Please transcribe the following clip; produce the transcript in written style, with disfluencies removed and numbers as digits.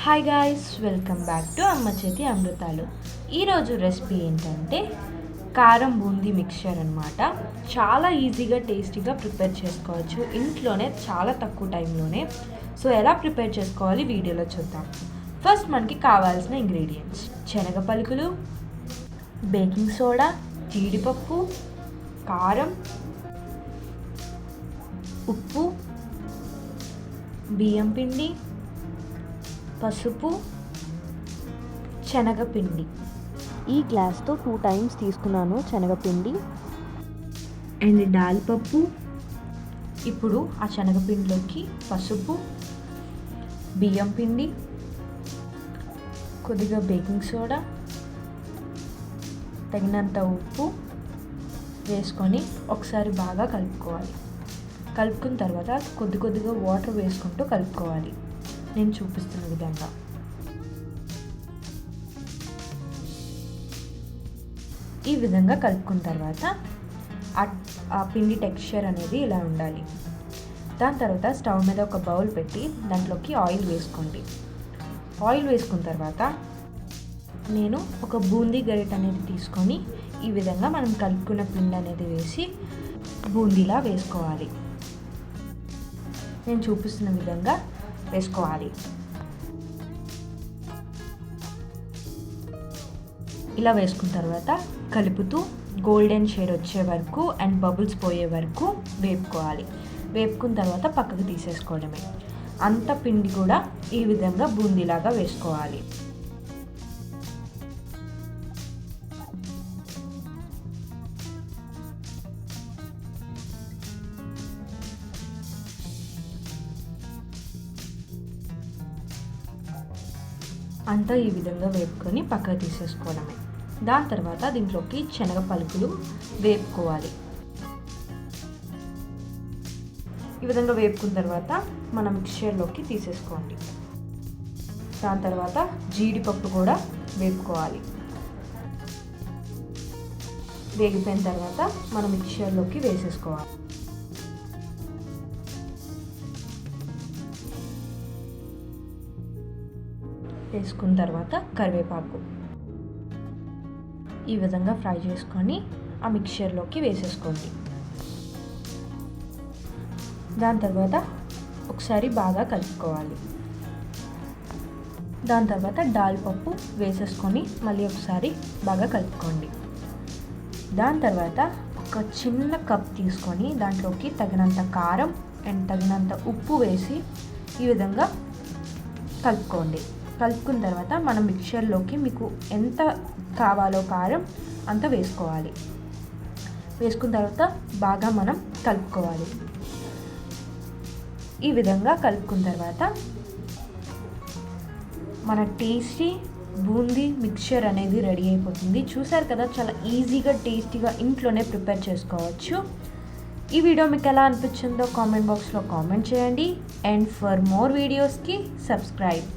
Hi guys, welcome back to అమ్మ చేతి అమృతాలు. ఈరోజు రెసిపీ ఏంటంటే కారం బూందీ మిక్చర్ అనమాట. చాలా ఈజీగా టేస్టీగా ప్రిపేర్ చేసుకోవచ్చు ఇంట్లోనే, చాలా తక్కువ టైంలోనే. సో ఎలా ప్రిపేర్ చేసుకోవాలి వీడియోలో చూద్దాం. ఫస్ట్ మనకి కావాల్సిన ఇంగ్రీడియంట్స్: శనగ పలుకులు, బేకింగ్ సోడా, జీడిపప్పు, కారం, ఉప్పు, బియ్యం పిండి, పసుపు, శనగపిండి. ఈ గ్లాస్తో 2 times తీసుకున్నాను శనగపిండి అండ్ దాల్పప్పు. ఇప్పుడు ఆ శనగపిండిలోకి పసుపు, బియ్యం పిండి, కొద్దిగా బేకింగ్ సోడా, తగినంత ఉప్పు వేసుకొని ఒకసారి బాగా కలుపుకోవాలి. కలుపుకున్న తర్వాత కొద్దిగా వాటర్ వేసుకుంటూ కలుపుకోవాలి, నేను చూపిస్తున్న విధంగా. ఈ విధంగా కలుపుకున్న తర్వాత ఆ పిండి టెక్స్చర్ అనేది ఇలా ఉండాలి. దాని తర్వాత స్టవ్ మీద ఒక బౌల్ పెట్టి దాంట్లోకి ఆయిల్ వేసుకోండి. ఆయిల్ వేసుకున్న తర్వాత నేను ఒక బూందీ గరిట అనేది తీసుకొని ఈ విధంగా మనం కలుపుకున్న పిండి అనేది వేసి బూందీలా వేసుకోవాలి. నేను చూపిస్తున్న విధంగా వేసుకోవాలి. ఇలా వేసుకున్న తర్వాత కలుపుతూ గోల్డెన్ షేడ్ వచ్చే వరకు అండ్ బబుల్స్ పోయే వరకు వేపుకోవాలి. వేపుకున్న తర్వాత పక్కకు తీసేసుకోవడమే. అంత పిండి కూడా ఈ విధంగా బూందీలాగా వేసుకోవాలి. అంతా ఈ విధంగా వేపుకొని పక్కకు తీసేసుకోవడమే. దాని తర్వాత దీంట్లోకి శనగ పలుకులు వేపుకోవాలి. ఈ విధంగా వేపుకున్న తర్వాత మన మిక్చర్లోకి తీసేసుకోండి. దాని తర్వాత జీడిపప్పు కూడా వేపుకోవాలి. వేగిపోయిన తర్వాత మన మిక్చర్లోకి వేసేసుకోవాలి. వేసుకున్న తర్వాత కరివేపాకు ఈ విధంగా ఫ్రై చేసుకొని ఆ మిక్చర్లోకి వేసేసుకోండి. దాని తర్వాత ఒకసారి బాగా కలుపుకోవాలి. దాని తర్వాత దాల్పప్పు వేసేసుకొని మళ్ళీ ఒకసారి బాగా కలుపుకోండి. దాని తర్వాత ఒక చిన్న కప్ తీసుకొని దాంట్లోకి తగినంత కారం అండ్ తగినంత ఉప్పు వేసి ఈ విధంగా కలుపుకోండి. కలుపుకున్న తర్వాత మన మిక్చర్లోకి మీకు ఎంత కావాలో కారం అంత వేసుకోవాలి. వేసుకున్న తర్వాత బాగా మనం కలుపుకోవాలి. ఈ విధంగా కలుపుకున్న తర్వాత మన టేస్టీ బూందీ మిక్చర్ అనేది రెడీ అయిపోతుంది. చూసారు కదా, చాలా ఈజీగా టేస్టీగా ఇంట్లోనే ప్రిపేర్ చేసుకోవచ్చు. ఈ వీడియో మీకు ఎలా అనిపించిందో కామెంట్ బాక్స్లో కామెంట్ చేయండి. అండ్ ఫర్ మోర్ వీడియోస్కి సబ్స్క్రైబ్.